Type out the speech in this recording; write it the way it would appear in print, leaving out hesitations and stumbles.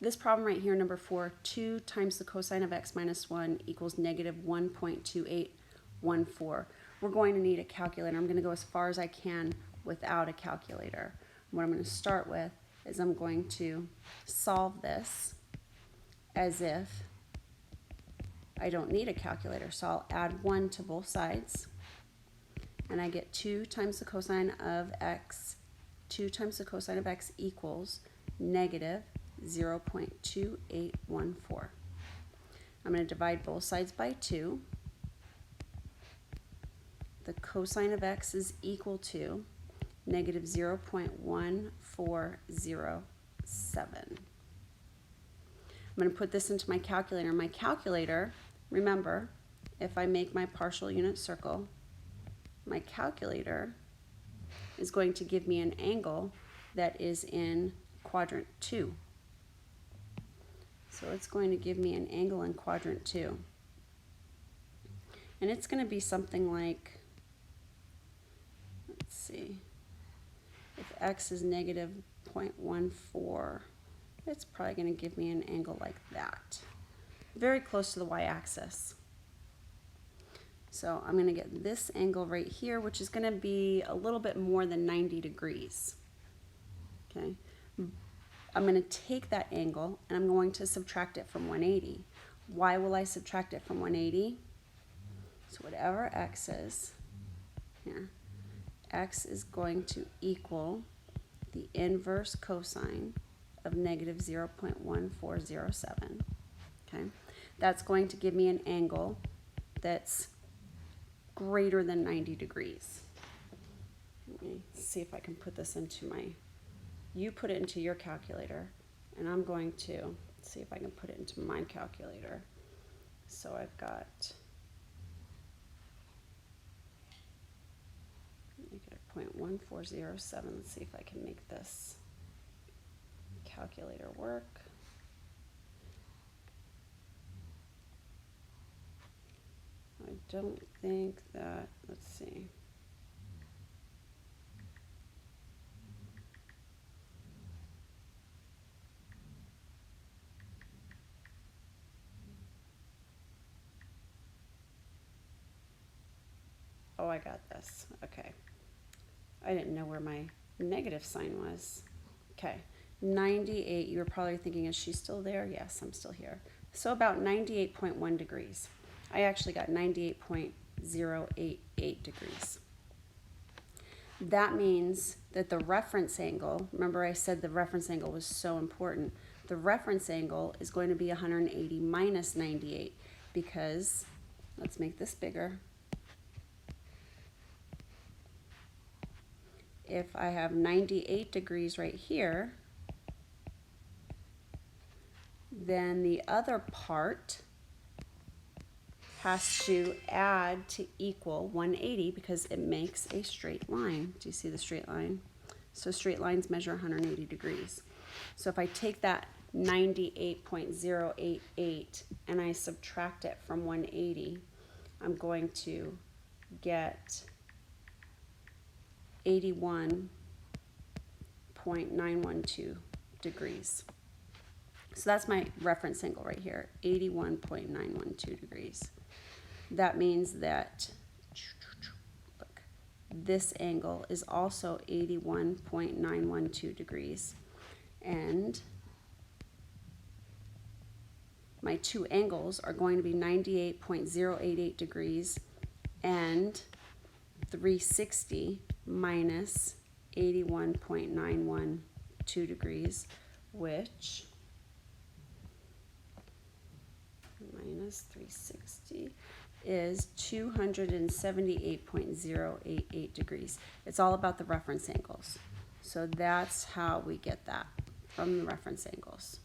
This problem right here, number 4, 2 times the cosine of x minus 1 equals negative 1.2814. We're going to need a calculator. I'm going to go as far as I can without a calculator. What I'm going to start with is I'm going to solve this as if I don't need a calculator. So I'll add 1 to both sides, and I get 2 times the cosine of x. 2 times the cosine of x equals negative 0.2814. I'm going to divide both sides by 2. The cosine of x is equal to negative 0.1407. I'm going to put this into my calculator. My calculator, remember, if I make my partial unit circle, my calculator is going to give me an angle that is in quadrant 2. So it's going to give me an angle in quadrant 2. And it's going to be something like, let's see, if x is negative 0.14, it's probably going to give me an angle like that, very close to the y-axis. So I'm going to get this angle right here, which is going to be a little bit more than 90 degrees. Okay, I'm going to take that angle and I'm going to subtract it from 180. Why will I subtract it from 180? So whatever x is here, x is going to equal the inverse cosine of negative 0.1407. Okay, that's going to give me an angle that's greater than 90 degrees. Let me see if I can put this into my, you put it into your calculator, and I'm going to see if I can put it into my calculator. So I've got -0.1407. Let's see if I can make this calculator work. I don't think that, let's see. Oh, I got this. Okay. I didn't know where my negative sign was. Okay. 98, you were probably thinking, is she still there? Yes, I'm still here. So about 98.1 degrees. I actually got 98.088 degrees. That means that the reference angle, remember I said the reference angle was so important, the reference angle is going to be 180 minus 98 because, let's make this bigger. If I have 98 degrees right here, then the other part has to add to equal 180 because it makes a straight line. Do you see the straight line? So straight lines measure 180 degrees. So if I take that 98.088 and I subtract it from 180, I'm going to get 81.912 degrees. So that's my reference angle right here, 81.912 degrees. That means that, look, this angle is also 81.912 degrees. And my two angles are going to be 98.088 degrees and 360 minus 81.912 degrees, which minus 360 is 278.088 degrees. It's all about the reference angles. So that's how we get that, from the reference angles.